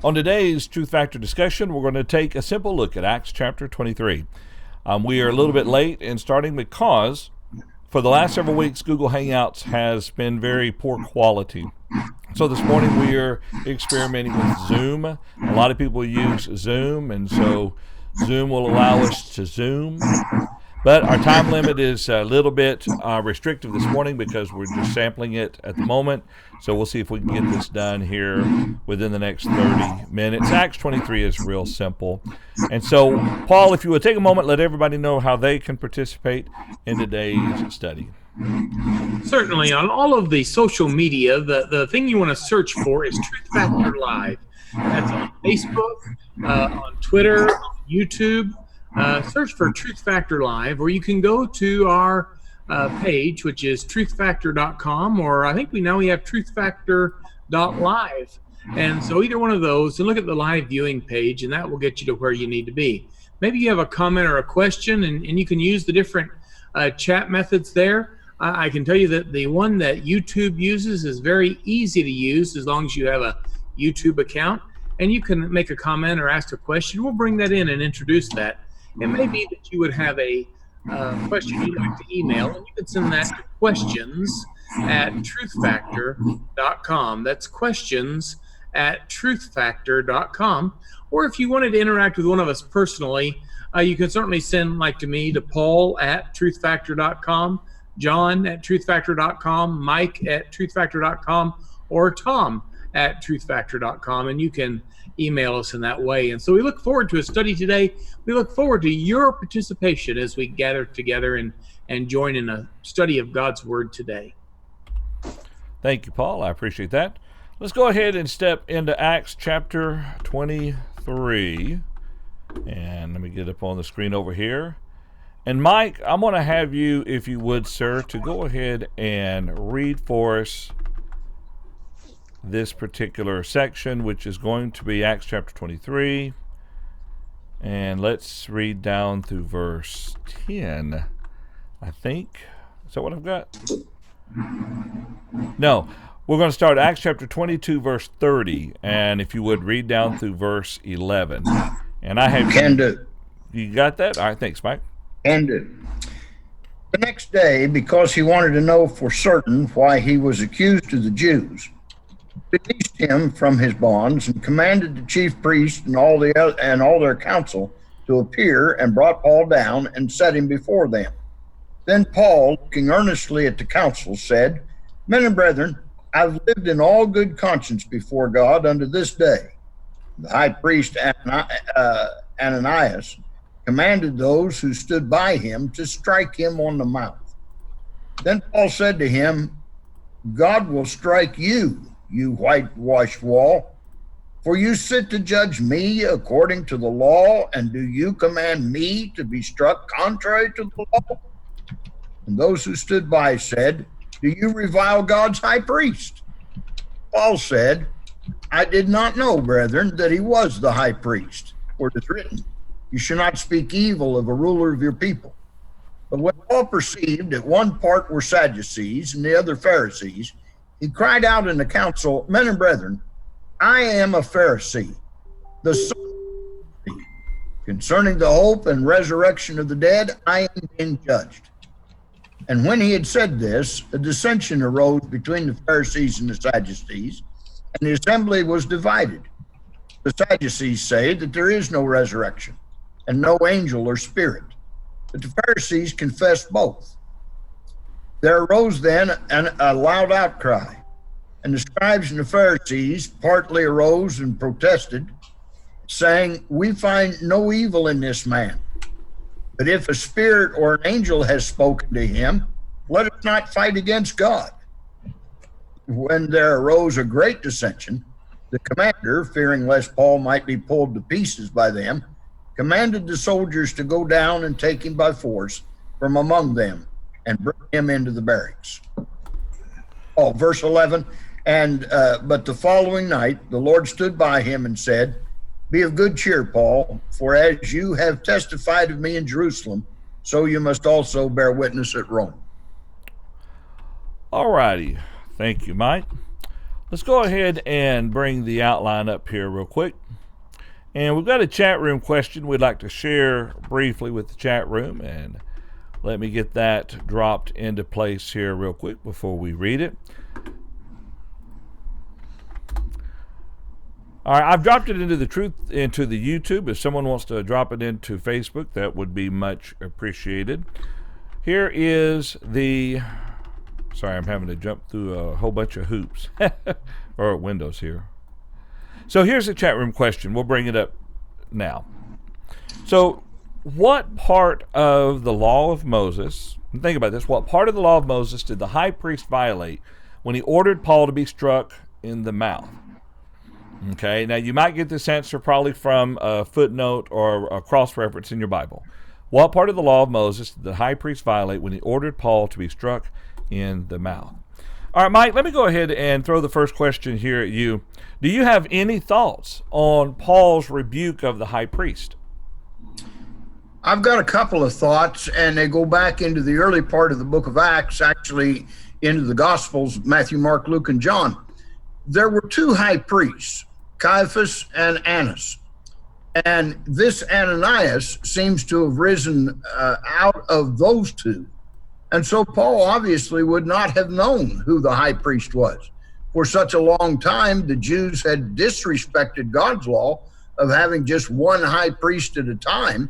On today's Truth Factor discussion, we're going to take a simple look at Acts chapter 23. We are a little bit late in starting because for the last several weeks, Google Hangouts has been very poor quality. So this morning we are experimenting with Zoom. A lot of people use Zoom, and so Zoom will allow us to Zoom. But our time limit is a little bit restrictive this morning because we're just sampling it at the moment. So we'll see if we can get this done here within the next 30 minutes. Acts 23 is real simple. And so, Paul, if you would take a moment, let everybody know how they can participate in today's study. Certainly. On all of the social media, the thing you want to search for is Truth Factor Live. That's on Facebook, on Twitter, on YouTube. Search for Truth Factor Live, or you can go to our page, which is truthfactor.com, or I think we have truthfactor.live. And so either one of those, and look at the live viewing page, and that will get you to where you need to be. Maybe you have a comment or a question, and you can use the different chat methods there. I can tell you that the one that YouTube uses is very easy to use as long as you have a YouTube account, and you can make a comment or ask a question. We'll bring that in and introduce that. It may be that you would have a question you'd like to email, and you can send that to questions@truthfactor.com. That's questions@truthfactor.com. Or if you wanted to interact with one of us personally, you can certainly send to me to Paul@truthfactor.com, John@truthfactor.com, Mike@truthfactor.com, or Tom@truthfactor.com, and you can email us in that way. And so we look forward to a study today. We look forward to your participation as we gather together and join in a study of God's Word today. Thank you, Paul. I appreciate that. Let's go ahead and step into Acts chapter 23. And let me get up on the screen over here. And Mike, I'm going to have you, if you would, sir, to go ahead and read for us this particular section, which is going to be Acts chapter 23. And let's read down through verse 10, I think. Is that what I've got? No. We're going to start Acts chapter 22, verse 30. And if you would, read down through verse 11. And I have... Can do. You got that? All right, thanks, Mike. Can do. The next day, because he wanted to know for certain why he was accused to the Jews, released him from his bonds and commanded the chief priests and all their council to appear, and brought Paul down and set him before them. Then Paul, looking earnestly at the council, said, "Men and brethren, I've lived in all good conscience before God unto this day." The high priest Ananias commanded those who stood by him to strike him on the mouth. Then Paul said to him, "God will strike you, you whitewashed wall. For you sit to judge me according to the law, and do you command me to be struck contrary to the law?" And those who stood by said, "Do you revile God's high priest?" Paul said, "I did not know, brethren, that he was the high priest. For it is written, you should not speak evil of a ruler of your people." But when Paul perceived that one part were Sadducees and the other Pharisees, he cried out in the council, "Men and brethren, I am a Pharisee, the son of Pharisee. Concerning the hope and resurrection of the dead, I am being judged." And when he had said this, a dissension arose between the Pharisees and the Sadducees, and the assembly was divided. The Sadducees say that there is no resurrection, and no angel or spirit. But the Pharisees confessed both. There arose then a loud outcry, and the scribes and the Pharisees partly arose and protested, saying, "We find no evil in this man. But if a spirit or an angel has spoken to him, let us not fight against God." When there arose a great dissension, the commander, fearing lest Paul might be pulled to pieces by them, commanded the soldiers to go down and take him by force from among them and bring him into the barracks. Verse 11, but the following night the Lord stood by him and said, "Be of good cheer, Paul, for as you have testified of me in Jerusalem, so you must also bear witness at Rome." All righty. Thank you, Mike. Let's go ahead and bring the outline up here real quick. And we've got a chat room question we'd like to share briefly with the chat room. And let me get that dropped into place here real quick before we read it. All right, I've dropped it into the YouTube. If someone wants to drop it into Facebook, that would be much appreciated. Here is the... Sorry, I'm having to jump through a whole bunch of hoops or windows here. So here's the chat room question. We'll bring it up now. So what part of the law of Moses, think about this, what part of the law of Moses did the high priest violate when he ordered Paul to be struck in the mouth? Okay, now you might get this answer probably from a footnote or a cross-reference in your Bible. What part of the law of Moses did the high priest violate when he ordered Paul to be struck in the mouth? All right, Mike, let me go ahead and throw the first question here at you. Do you have any thoughts on Paul's rebuke of the high priest? I've got a couple of thoughts, and they go back into the early part of the book of Acts, actually into the Gospels, Matthew, Mark, Luke, and John. There were two high priests, Caiaphas and Annas. And this Ananias seems to have risen out of those two. And so Paul obviously would not have known who the high priest was. For such a long time, the Jews had disrespected God's law of having just one high priest at a time,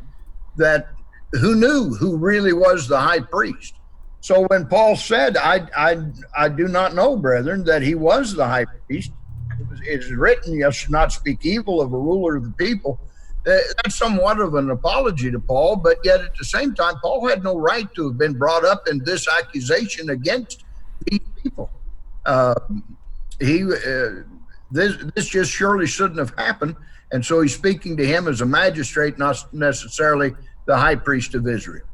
that who knew who really was the high priest. So when Paul said, I do not know, brethren, that he was the high priest, it is written, you shall not speak evil of a ruler of the people. That's somewhat of an apology to Paul, but yet at the same time, Paul had no right to have been brought up in this accusation against these people. This just surely shouldn't have happened, and so he's speaking to him as a magistrate, not necessarily the high priest of Israel.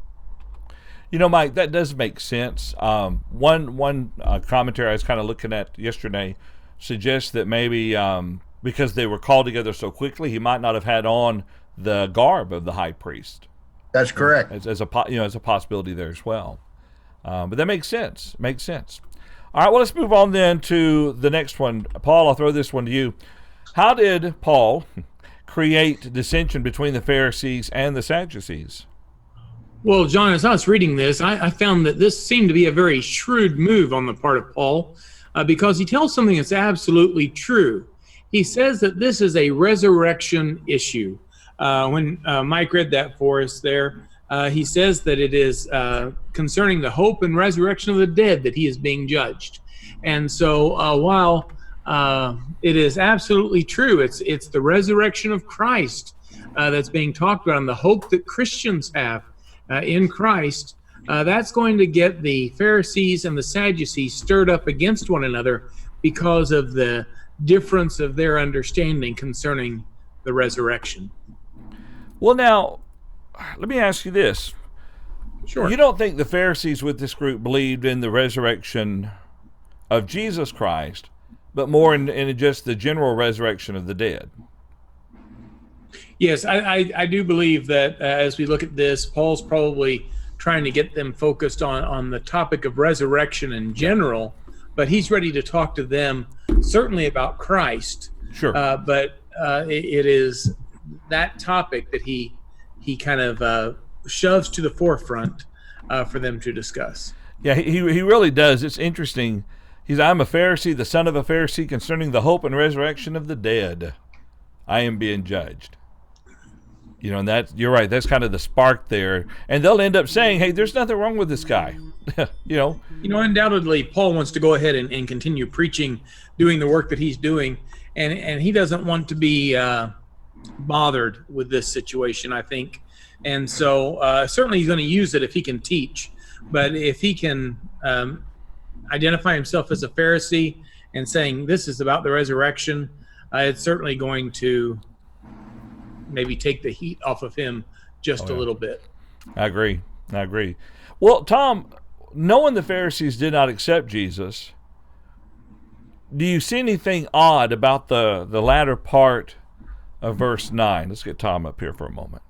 You know, Mike, that does make sense. One commentary I was kind of looking at yesterday suggests that maybe because they were called together so quickly, he might not have had on the garb of the high priest. That's correct. As a possibility there as well. But that makes sense. Makes sense. All right, well, let's move on then to the next one. Paul, I'll throw this one to you. How did Paul create dissension between the Pharisees and the Sadducees? Well, John, as I was reading this, I found that this seemed to be a very shrewd move on the part of Paul because he tells something that's absolutely true. He says that this is a resurrection issue. When Mike read that for us there, he says that it is concerning the hope and resurrection of the dead that he is being judged. And so while it is absolutely true, it's the resurrection of Christ that's being talked about, and the hope that Christians have in Christ, that's going to get the Pharisees and the Sadducees stirred up against one another because of the difference of their understanding concerning the resurrection. Well, now, let me ask you this. Sure. You don't think the Pharisees with this group believed in the resurrection of Jesus Christ, but more in just the general resurrection of the dead? Yes, I do believe that as we look at this, Paul's probably trying to get them focused on the topic of resurrection in general, but he's ready to talk to them certainly about Christ. Sure. But it is that topic that he kind of shoves to the forefront for them to discuss. Yeah, he really does. It's interesting. I'm a Pharisee, the son of a Pharisee, concerning the hope and resurrection of the dead. I am being judged. You know, and you're right. That's kind of the spark there. And they'll end up saying, hey, there's nothing wrong with this guy. You know, undoubtedly, Paul wants to go ahead and continue preaching, doing the work that he's doing. And he doesn't want to be bothered with this situation, I think. And so certainly he's going to use it if he can teach. But if he can identify himself as a Pharisee and saying this is about the resurrection, it's certainly going to maybe take the heat off of him just a little bit. I agree. Well, Tom, knowing the Pharisees did not accept Jesus, do you see anything odd about the latter part of verse 9? Let's get Tom up here for a moment.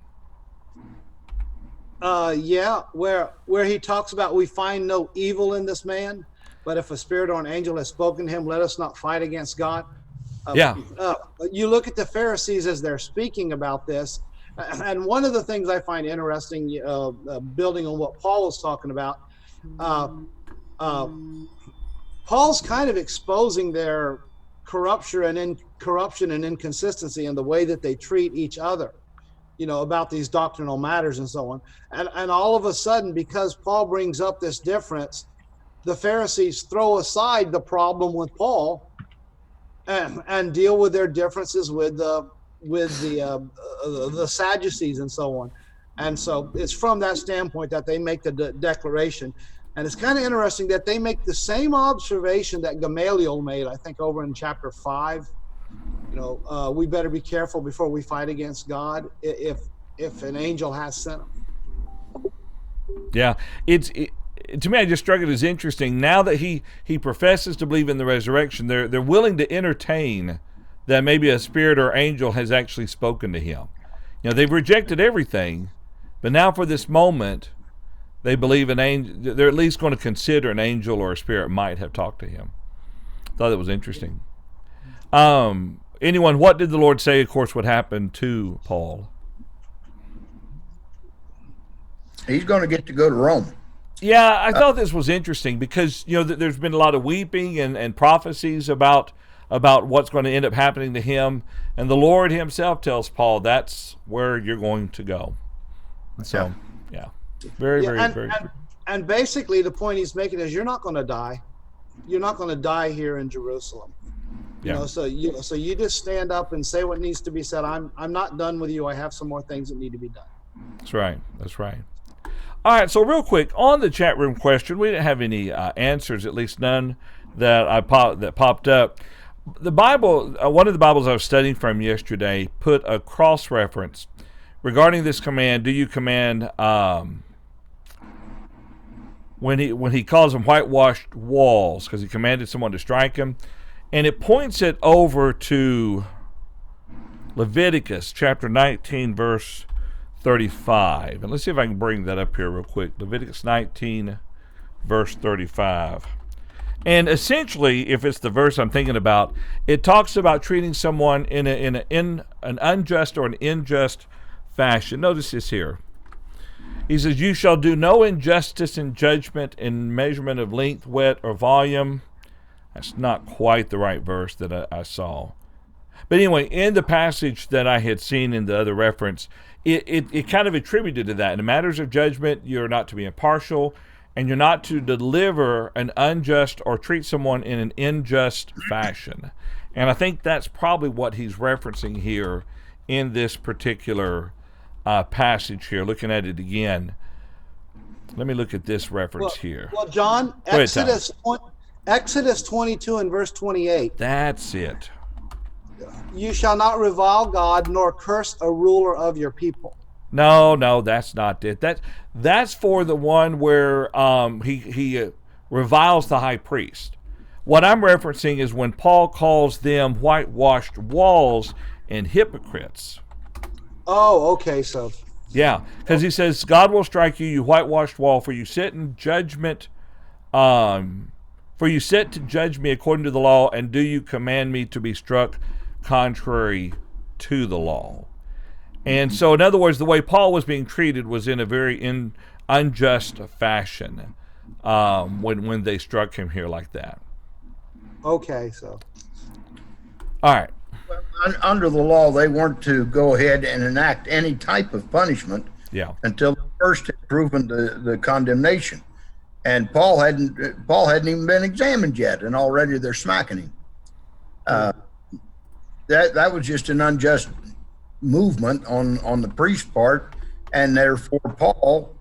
Yeah, where he talks about we find no evil in this man. but if a spirit or an angel has spoken to him, let us not fight against God. Yeah. You look at the Pharisees as they're speaking about this, and one of the things I find interesting, building on what Paul was talking about, Paul's kind of exposing their corruption and inconsistency in the way that they treat each other, about these doctrinal matters and so on. And all of a sudden, because Paul brings up this difference, the Pharisees throw aside the problem with Paul and deal with their differences with the Sadducees and so on. And so it's from that standpoint that they make the declaration. And it's kind of interesting that they make the same observation that Gamaliel made, I think, over in chapter 5. We better be careful before we fight against God if an angel has sent him. Yeah, to me, I just struck it as interesting. Now that he professes to believe in the resurrection, they're willing to entertain that maybe a spirit or angel has actually spoken to him. They've rejected everything, but now for this moment, they believe an angel. They're at least going to consider an angel or a spirit might have talked to him. Thought that was interesting. Anyone, what did the Lord say, of course, what happened to Paul? He's going to get to go to Rome. Yeah, I thought this was interesting because, there's been a lot of weeping and prophecies about what's going to end up happening to him. And the Lord himself tells Paul, that's where you're going to go. So, yeah. Very. And basically the point he's making is you're not going to die. You're not going to die here in Jerusalem. Yeah. So you just stand up and say what needs to be said. I'm not done with you. I have some more things that need to be done. That's right. All right, so real quick, on the chat room question, we didn't have any answers, at least none that popped up. The Bible, one of the Bibles I was studying from yesterday, put a cross-reference regarding this command. Do you command when he calls them whitewashed walls, because he commanded someone to strike him, and it points it over to Leviticus chapter 19, verse 35. And let's see if I can bring that up here real quick. Leviticus 19, verse 35. And essentially, if it's the verse I'm thinking about, it talks about treating someone in an unjust or an unjust fashion. Notice this here. He says, you shall do no injustice in judgment in measurement of length, width, or volume. That's not quite the right verse that I saw. But anyway, in the passage that I had seen in the other reference, it kind of attributed to that. In matters of judgment, you're not to be impartial, and you're not to deliver an unjust or treat someone in an unjust fashion. And I think that's probably what he's referencing here in this particular passage here. Looking at it again. Let me look at this reference here. Well, John, Exodus 22 and verse 28. That's it. You shall not revile God nor curse a ruler of your people. No, that's not it. That's for the one where he reviles the high priest. What I'm referencing is when Paul calls them whitewashed walls and hypocrites. Oh, okay, so. Yeah, because he says, God will strike you, you whitewashed wall, for you sit in judgment, for you sit to judge me according to the law, and do you command me to be struck contrary to the law? And so, in other words, the way Paul was being treated was in a very unjust fashion when they struck him here like that. Okay, so. All right. Under the law, they weren't to go ahead and enact any type of punishment until the first had proven the condemnation. And Paul hadn't even been examined yet, and already they're smacking him. That was just an unjust movement on the priest's part, and therefore Paul,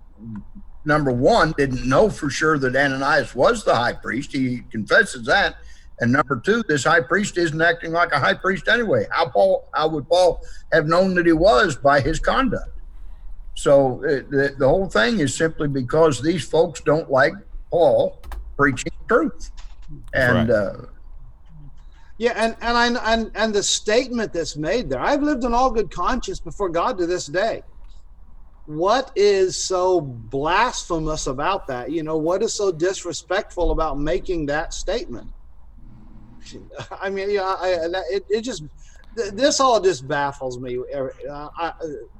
number one, didn't know for sure that Ananias was the high priest. He confesses that. And number two, this high priest isn't acting like a high priest anyway. How would Paul have known that he was? By his conduct. So the whole thing is simply because these folks don't like Paul preaching truth. And and the statement that's made there, I've lived in all good conscience before God to this day. what is so blasphemous about that? You know, what is so disrespectful about making that statement? I mean, it just, this all just baffles me.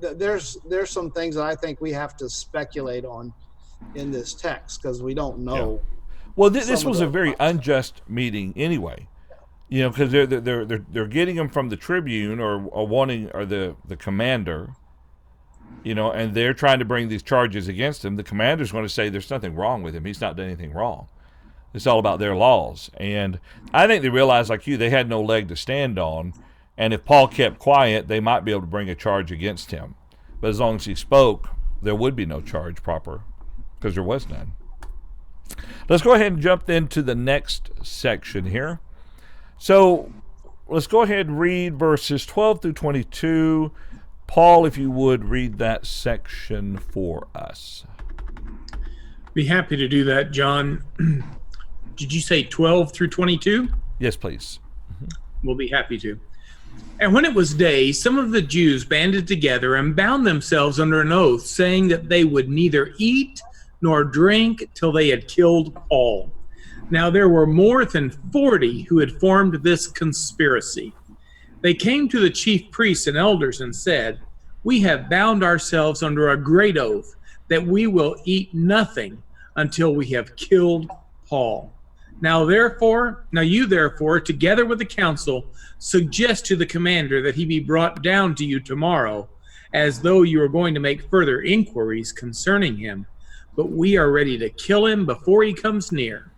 There's some things that I think we have to speculate on in this text because we don't know. Yeah. Well, this was a very unjust meeting anyway. You know, because they're getting him from the tribune or the commander. You know, and they're trying to bring these charges against him. The commander's going to say there's nothing wrong with him. He's not done anything wrong. It's all about their laws. And I think they realized, like you, they had no leg to stand on. And if Paul kept quiet, they might be able to bring a charge against him. But as long as he spoke, there would be no charge proper, because there was none. Let's go ahead and jump into the next section here. So let's go ahead and read verses 12 through 22. Paul, if you would, read that section for us. Be happy to do that, John. Did you say 12 through 22? Yes, please. We'll be happy to. And when it was day, some of the Jews banded together and bound themselves under an oath, saying that they would neither eat nor drink till they had killed Paul. Now there were more than 40 who had formed this conspiracy. They came to the chief priests and elders and said, "We have bound ourselves under a great oath that we will eat nothing until we have killed Paul. Now you therefore, together with the council, suggest to the commander that he be brought down to you tomorrow, as though you are going to make further inquiries concerning him. But we are ready to kill him before he comes near."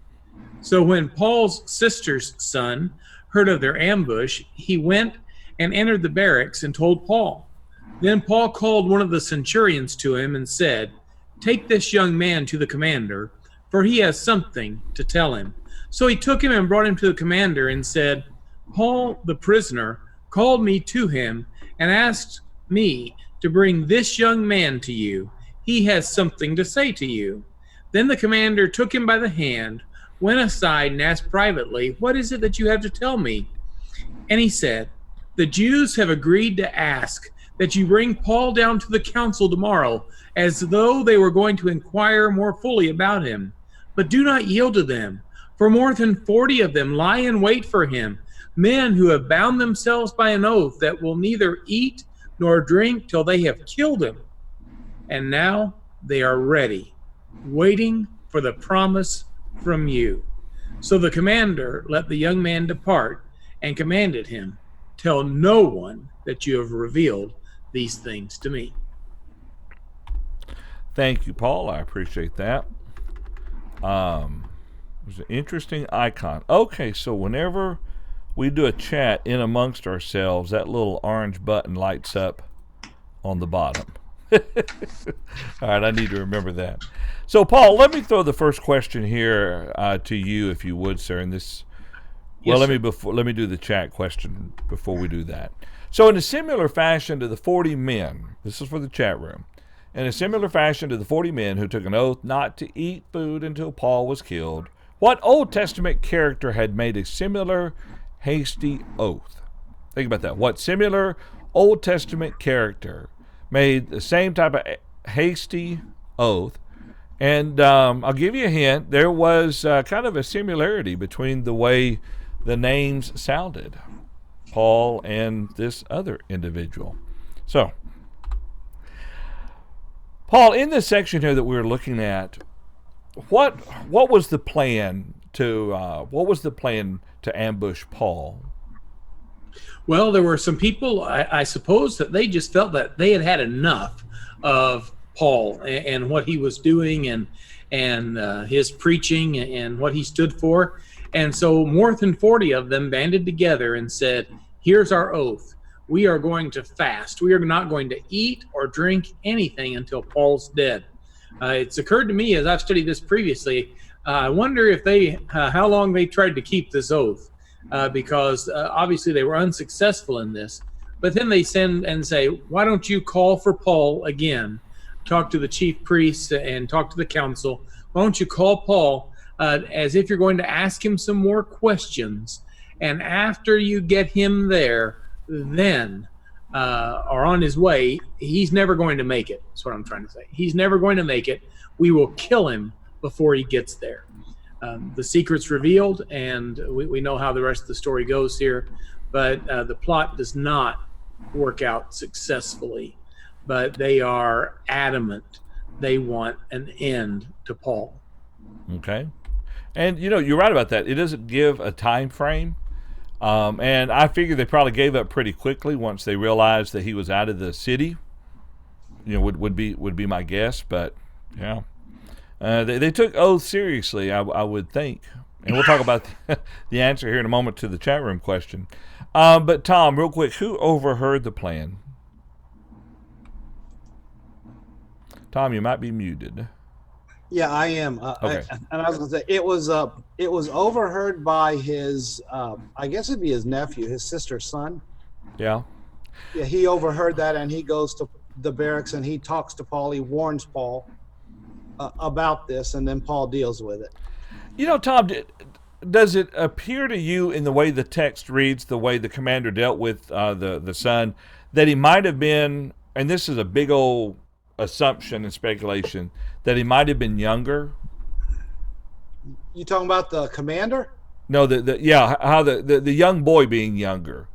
So when Paul's sister's son heard of their ambush, he went and entered the barracks and told Paul. Then Paul called one of the centurions to him and said, "Take this young man to the commander, for he has something to tell him." So he took him and brought him to the commander and said, "Paul, the prisoner, called me to him and asked me to bring this young man to you. He has something to say to you." Then the commander took him by the hand, went aside and asked privately, "What is it that you have to tell me?" And he said, "The Jews have agreed to ask that you bring Paul down to the council tomorrow, as though they were going to inquire more fully about him. But do not yield to them, for more than 40 of them lie in wait for him, men who have bound themselves by an oath that will neither eat nor drink till they have killed him. And now they are ready, waiting for the promise from you." So the commander let the young man depart and commanded him, "Tell no one that you have revealed these things to me." Thank you, Paul. I appreciate that. It was an interesting icon. Okay, so whenever we do a chat in amongst ourselves, that little orange button lights up on the bottom. All right, I need to remember that. So, Paul, let me throw the first question here to you, if you would, sir. And this, well, Yes, let me do the chat question before we do that. So, in a similar fashion to the 40 men, this is for the chat room. In a similar fashion to the 40 men who took an oath not to eat food until Paul was killed, what Old Testament character had made a similar hasty oath? Think about that. What similar Old Testament character made the same type of hasty oath? And I'll give you a hint. There was kind of a similarity between the way the names sounded, Paul and this other individual. So, Paul, in this section here that we're looking at, what was the plan to ambush Paul? Well, there were some people, I suppose, that they just felt that they had had enough of Paul and what he was doing and his preaching and what he stood for. And so more than 40 of them banded together and said, "Here's our oath. We are going to fast. We are not going to eat or drink anything until Paul's dead." It's occurred to me as I've studied this previously, I wonder if how long they tried to keep this oath, because obviously they were unsuccessful in this. But then they send and say, "Why don't you call for Paul again? Talk to the chief priests and talk to the council. Why don't you call Paul as if you're going to ask him some more questions? And after you get him there, then or on his way, he's never going to make it. That's what I'm trying to say. He's never going to make it. We will kill him before he gets there. The secret's revealed, and we know how the rest of the story goes here, but the plot does not work out successfully. But they are adamant. They want an end to Paul. Okay. And, you're right about that. It doesn't give a time frame. And I figure they probably gave up pretty quickly once they realized that he was out of the city. Would be my guess. But, yeah. They took oaths seriously, I would think. And we'll talk about the answer here in a moment to the chat room question. But, Tom, real quick, who overheard the plan? Tom, you might be muted. Yeah, I am. Okay. And I was going to say it was overheard by his, I guess it'd be his nephew, his sister's son. Yeah. Yeah, he overheard that, and he goes to the barracks and he talks to Paul. He warns Paul about this, and then Paul deals with it. Tom, does it appear to you in the way the text reads, the way the commander dealt with the son, that he might have been, and this is a big old assumption and speculation, that he might have been younger? You talking about the commander? No, how the young boy being younger.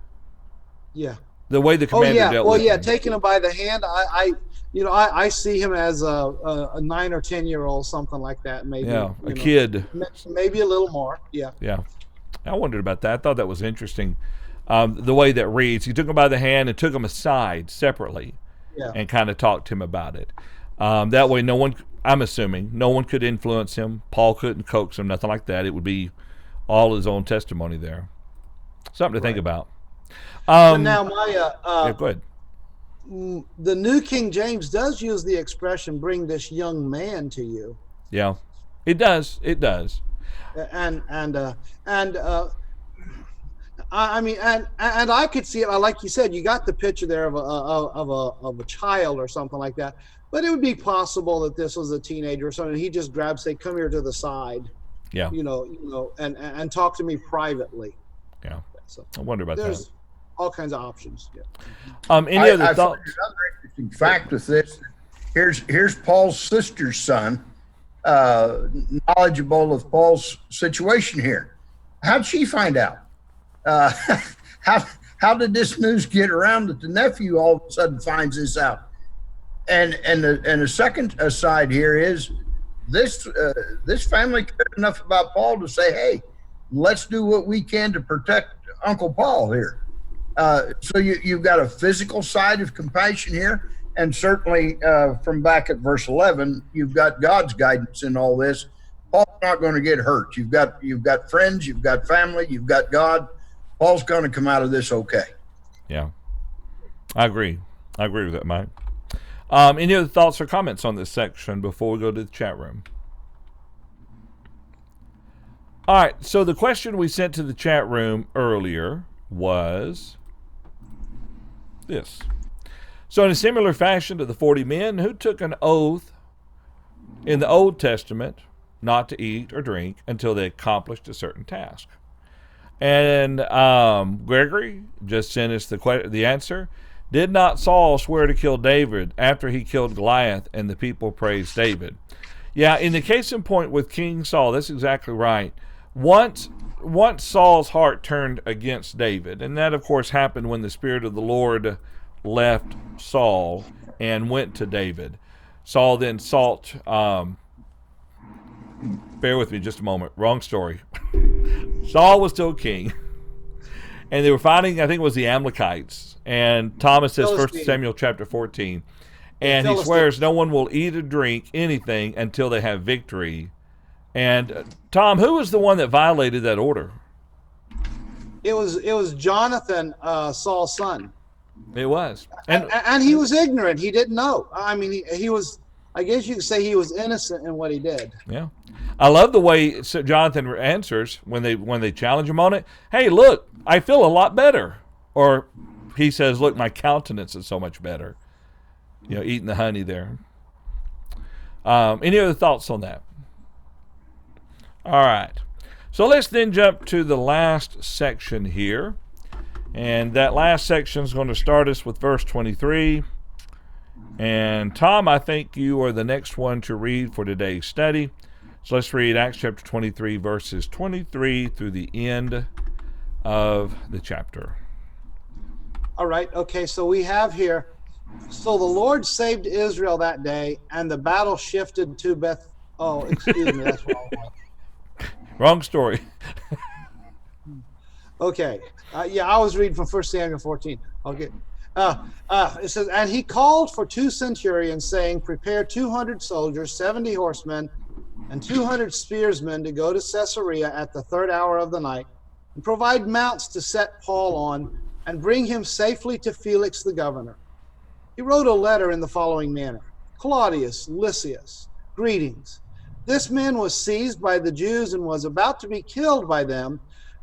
Yeah. The way the commander dealt with him. Taking him by the hand, I see him as a 9 or 10-year-old, something like that, maybe. Yeah, kid. Maybe a little more. Yeah. Yeah. I wondered about that. I thought that was interesting. The way that reads, he took him by the hand and took him aside separately. Yeah. And kind of talked to him about it. That way, I'm assuming, no one could influence him. Paul couldn't coax him, nothing like that. It would be all his own testimony there. Something to think about. Now, go ahead. The New King James does use the expression, bring this young man to you. Yeah, it does. It does. And I could see it. Like you said, you got the picture there of a child or something like that. But it would be possible that this was a teenager or something. He just grabs, say, "Come here to the side." Yeah. And talk to me privately. Yeah. So I wonder about there's that. All kinds of options. Yeah. Any other thoughts? Another interesting fact with this. Here's Paul's sister's son, knowledgeable of Paul's situation here. How'd she find out? How did this news get around that the nephew all of a sudden finds this out? And the second aside here is this family cared enough about Paul to say, hey, let's do what we can to protect Uncle Paul here. So you've got a physical side of compassion here, and certainly from back at verse 11, you've got God's guidance in all this. Paul's not going to get hurt. You've got friends, you've got family, you've got God. Paul's going to come out of this okay. Yeah, I agree with that, Mike. Any other thoughts or comments on this section before we go to the chat room? All right, so the question we sent to the chat room earlier was this. So in a similar fashion to the 40 men who took an oath in the Old Testament not to eat or drink until they accomplished a certain task. And Gregory just sent us the answer. Did not Saul swear to kill David after he killed Goliath and the people praised David? Yeah, in the case in point with King Saul, that's exactly right. Once Saul's heart turned against David, and that of course happened when the Spirit of the Lord left Saul and went to David. Saul then sought, bear with me just a moment, wrong story. Saul was still king, and they were fighting, I think it was the Amalekites, and Thomas says 1 Samuel chapter 14, and he swears no one will eat or drink anything until they have victory. And Tom, who was the one that violated that order? It was Jonathan, Saul's son. It was, and he was ignorant. He didn't know. I mean, he was. I guess you could say he was innocent in what he did. Yeah, I love the way Jonathan answers when they challenge him on it. Hey, look, I feel a lot better. Or he says, look, my countenance is so much better. Eating the honey there. Any other thoughts on that? All right. So let's then jump to the last section here. And that last section is going to start us with verse 23. And Tom, I think you are the next one to read for today's study. So let's read Acts chapter 23, verses 23 through the end of the chapter. All right. Okay. So we have here. So the Lord saved Israel that day, and the battle shifted to Beth. Oh, excuse me. That's wrong. Wrong story. Okay. Yeah, I was reading from 1 Samuel 14. Okay. It says, and he called for 2 centurions, saying, prepare 200 soldiers, 70 horsemen, and 200 spearsmen to go to Caesarea at the 3rd hour of the night, and provide mounts to set Paul on, and bring him safely to Felix the governor. He wrote a letter in the following manner. Claudius Lysias, greetings. This man was seized by the Jews and was about to be killed by them.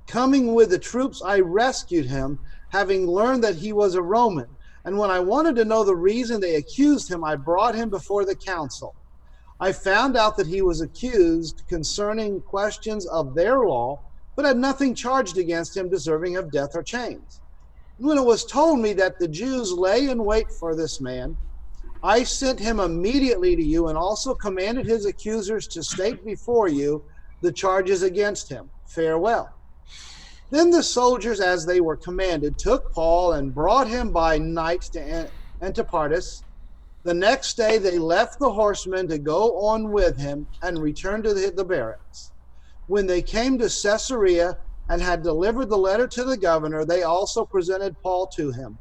Coming with the troops, I rescued him, having learned that he was a Roman. And when I wanted to know the reason they accused him, I brought him before the council. I found out that he was accused concerning questions of their law, but had nothing charged against him deserving of death or chains. When it was told me that the Jews lay in wait for this man, I sent him immediately to you and also commanded his accusers to state before you the charges against him. Farewell. Then the soldiers, as they were commanded, took Paul and brought him by night to Antipatris. The next day they left the horsemen to go on with him and returned to the barracks. When they came to Caesarea and had delivered the letter to the governor, they also presented Paul to him.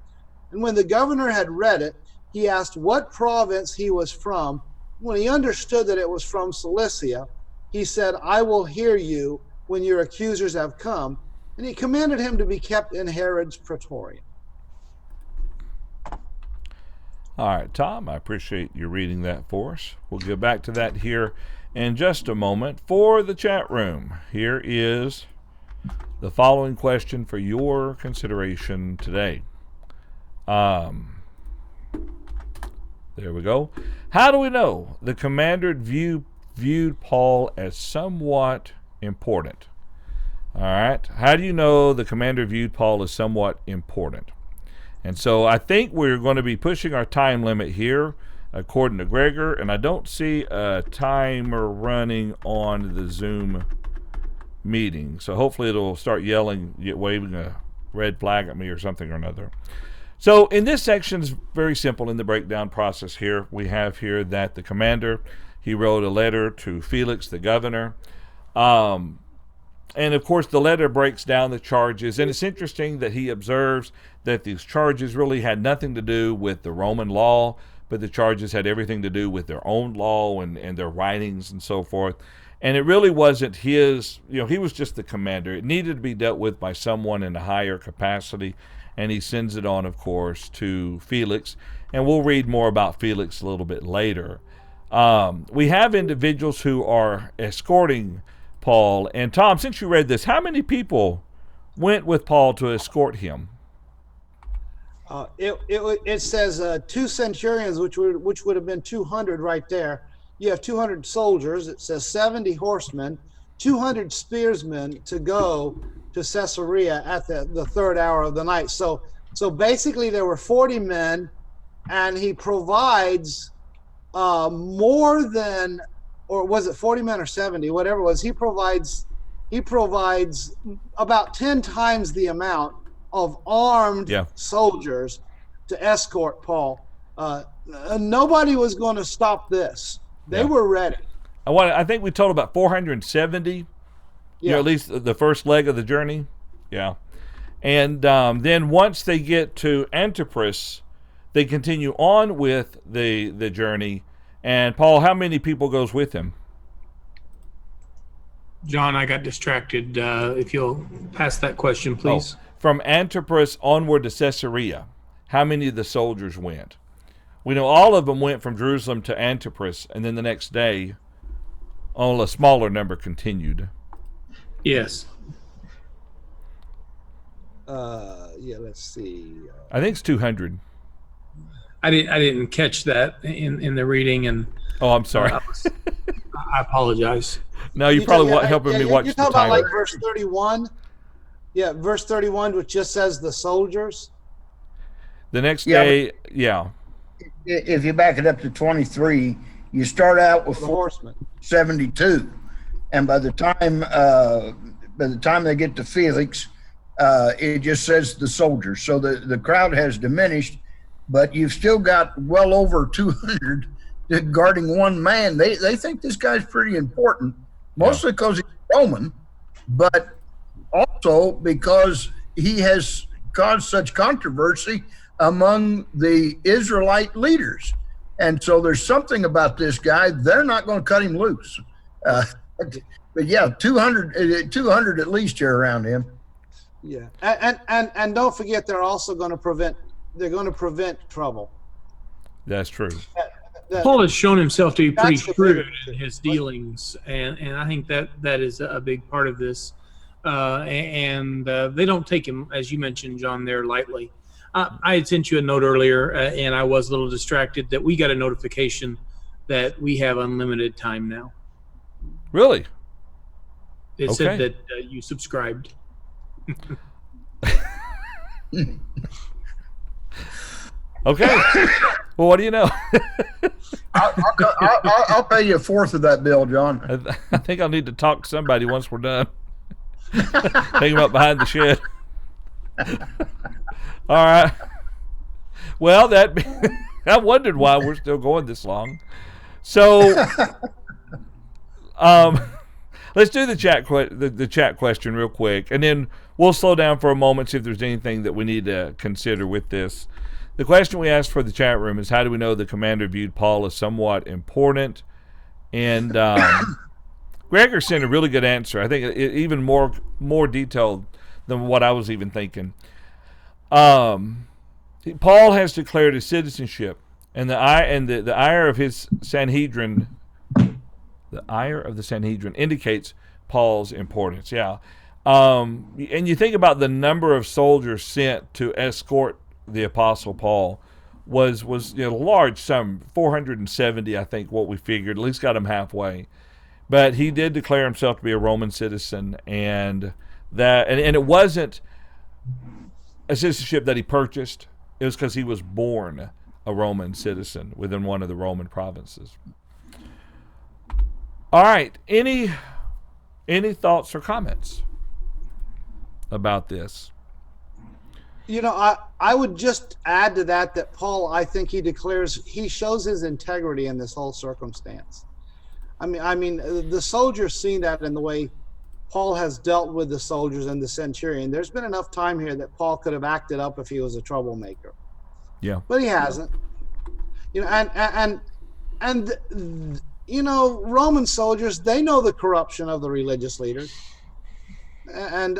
And when the governor had read it, he asked what province he was from. When he understood that it was from Cilicia, he said, I will hear you when your accusers have come. And he commanded him to be kept in Herod's praetorium. All right, Tom, I appreciate you reading that for us. We'll get back to that here in just a moment. For the chat room, here is the following question for your consideration today. There we go. How do we know the commander viewed Paul as somewhat important? All right. How do you know the commander viewed Paul as somewhat important? And so I think we're going to be pushing our time limit here, according to Gregor, and I don't see a timer running on the Zoom meeting. So hopefully it'll start waving a red flag at me or something or another. So in this section is very simple in the breakdown process here. We have here that the commander, he wrote a letter to Felix the governor. And of course, the letter breaks down the charges. And it's interesting that he observes that these charges really had nothing to do with the Roman law, but the charges had everything to do with their own law and their writings and so forth. And it really wasn't his, he was just the commander. It needed to be dealt with by someone in a higher capacity. And he sends it on, of course, to Felix. And we'll read more about Felix a little bit later. We have individuals who are escorting Paul. And Tom, since you read this, how many people went with Paul to escort him? It says 2 centurions, which would have been 200 right there. You have 200 soldiers. It says 70 horsemen, 200 spearsmen to go to Caesarea at the 3rd hour of the night. So basically there were 40 men, and he provides more than, or was it 40 men or 70, whatever it was, he provides about 10 times the amount of armed soldiers to escort Paul. Nobody was going to stop this. They were ready. I think we told about 470, at least the first leg of the journey. Yeah. And then once they get to Antipatris, they continue on with the journey. And Paul, how many people goes with him? John, I got distracted. If you'll pass that question, please. From Antipatris onward to Caesarea, how many of the soldiers went? We know all of them went from Jerusalem to Antipatris, and then the next day, only a smaller number continued. Yes. Let's see. I think it's 200. I didn't catch that in the reading, and I'm sorry. I apologize. No, you probably helping me watch you're the talking timer. about like verse 31. Yeah, verse 31, which just says the soldiers. The next Yeah, day, yeah. If you back it up to 23, you start out with The horsemen. 72, and by the time they get to Felix, it just says the soldiers. So the crowd has diminished, but you've still got well over 200 guarding one man. They think this guy's pretty important, mostly because he's Roman, but also because he has caused such controversy among the Israelite leaders. And so there's something about this guy. They're not going to cut him loose. But yeah, 200 at least here around him. Yeah, and don't forget, they're also going to prevent trouble. That's true. Paul has shown himself to be pretty That's the shrewd bigger- in his dealings, and I think that is a big part of this. And they don't take him, as you mentioned, John, there lightly. I had sent you a note earlier, and I was a little distracted that we got a notification that we have unlimited time now. Really? It Okay. said that you subscribed. Okay. Well, what do you know? I'll pay you a fourth of that bill, John. I think I'll need to talk to somebody once we're done. Take him up behind the shed. All right. Well, I wondered why we're still going this long. So, let's do the chat question real quick, and then we'll slow down for a moment, see if there's anything that we need to consider with this. The question we asked for the chat room is, how do we know the commander viewed Paul as somewhat important? And Gregor sent a really good answer. I think even more detailed than what I was even thinking. Paul has declared his citizenship, and the ire of his Sanhedrin, the ire of the Sanhedrin indicates Paul's importance. Yeah, and you think about the number of soldiers sent to escort the Apostle Paul was large sum, 470, I think, what we figured. At least got him halfway. But he did declare himself to be a Roman citizen, and it wasn't a citizenship that he purchased. It was because he was born a Roman citizen within one of the Roman provinces. All right. Any thoughts or comments about this? I would just add to that Paul, I think he shows his integrity in this whole circumstance. I mean, the soldiers seen that in the way Paul has dealt with the soldiers and the centurion. There's been enough time here that Paul could have acted up if he was a troublemaker. Yeah. But he hasn't. Roman soldiers, they know the corruption of the religious leaders. And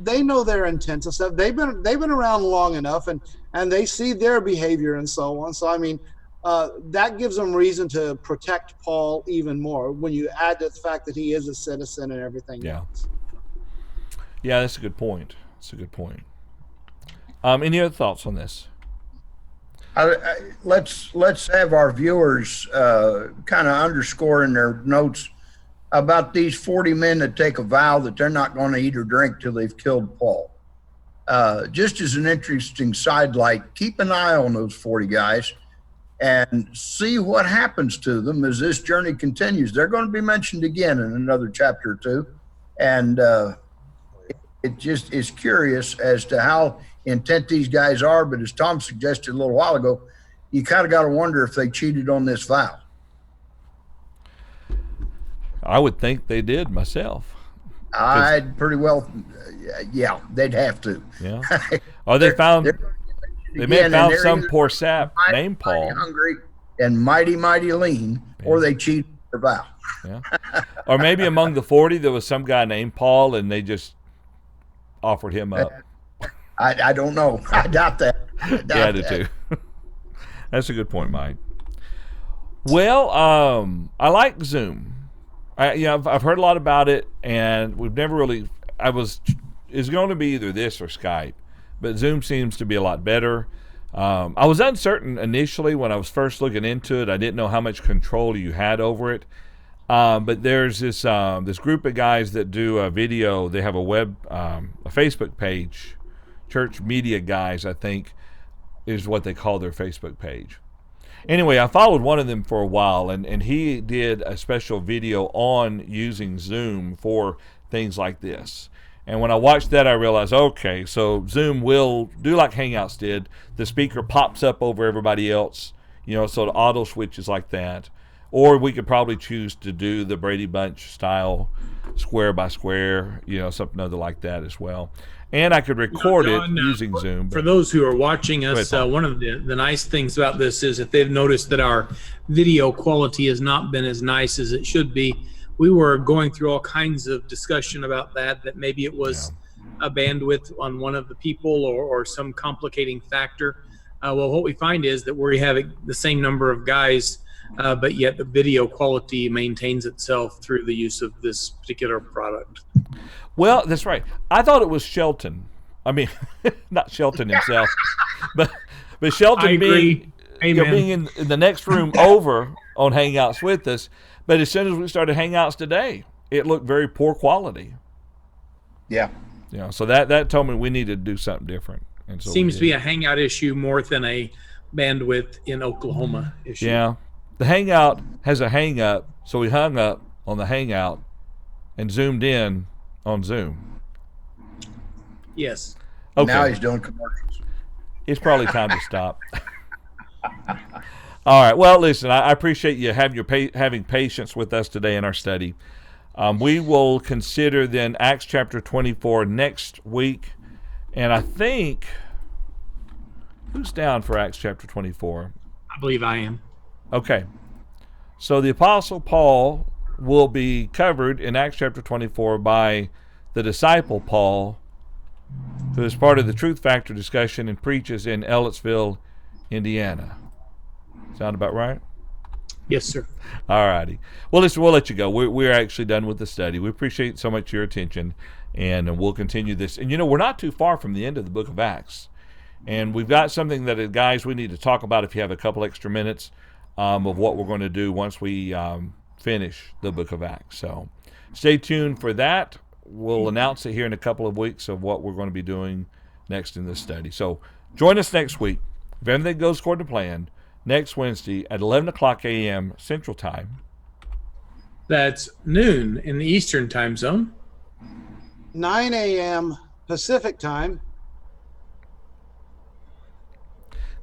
they know their intents and stuff. They've been around long enough, and they see their behavior and so on. So I mean, that gives them reason to protect Paul even more when you add to the fact that he is a citizen and everything else. Yeah, that's a good point. Any other thoughts on this? Let's have our viewers kind of underscore in their notes about these 40 men that take a vow that they're not going to eat or drink till they've killed Paul. Just as an interesting sidelight, keep an eye on those 40 guys and see what happens to them as this journey continues. They're going to be mentioned again in another chapter or two. And it just is curious as to how intent these guys are. But as Tom suggested a little while ago, you kind of got to wonder if they cheated on this vow. I would think they did myself. I'd pretty well, yeah, they'd have to. Yeah. Or they may have found some poor sap named Paul. Mighty hungry and mighty lean, or they cheated their vow. Yeah. Or maybe among the 40 there was some guy named Paul and they just offered him up. I don't know. I doubt that. Yeah, I do too. That's a good point, Mike. Well, I like Zoom. I've heard a lot about it, and we've never really. It's going to be either this or Skype, but Zoom seems to be a lot better. I was uncertain initially when I was first looking into it. I didn't know how much control you had over it. But there's this group of guys that do a video. They have a Facebook page. Church Media Guys, I think, is what they call their Facebook page. Anyway, I followed one of them for a while, and he did a special video on using Zoom for things like this. And when I watched that, I realized, okay, so Zoom will do like Hangouts did. The speaker pops up over everybody else, so the auto switches like that. Or we could probably choose to do the Brady Bunch style, square by square, something other like that as well. And I could record John, it using Zoom. For those who are watching us, one of the nice things about this is if they've noticed that our video quality has not been as nice as it should be. We were going through all kinds of discussion about that maybe it was a bandwidth on one of the people or some complicating factor. Well, what we find is that we're having the same number of guys, but yet the video quality maintains itself through the use of this particular product. Well, that's right. I thought it was Shelton. I mean, not Shelton himself, but Shelton being in the next room over on Hangouts with us. But as soon as we started Hangouts today, it looked very poor quality. Yeah. So that told me we needed to do something different. And so seems to be a Hangout issue more than a bandwidth in Oklahoma issue. Yeah. The Hangout has a hang up, so we hung up on the Hangout and zoomed in on Zoom. Yes. Okay. Now he's doing commercials. It's probably time to stop. All right. Well, listen, I appreciate you having patience with us today in our study. We will consider then Acts chapter 24 next week. And I think, who's down for Acts chapter 24? I believe I am. Okay. So the Apostle Paul will be covered in Acts chapter 24 by the disciple Paul, who is part of the Truth Factor discussion and preaches in Ellettsville, Indiana. Sound about right? Yes, sir. All righty. Well, listen, we'll let you go. We're actually done with the study. We appreciate so much your attention, and we'll continue this. And, we're not too far from the end of the book of Acts. And we've got something that, guys, we need to talk about if you have a couple extra minutes of what we're going to do once we finish the book of Acts. So stay tuned for that. We'll announce it here in a couple of weeks of what we're going to be doing next in this study. So join us next week. If everything goes according to plan, next Wednesday at 11 o'clock a.m. Central Time. That's noon in the Eastern Time Zone. 9 a.m. Pacific Time.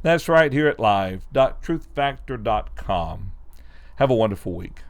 That's right, here at live.truthfactor.com. Have a wonderful week.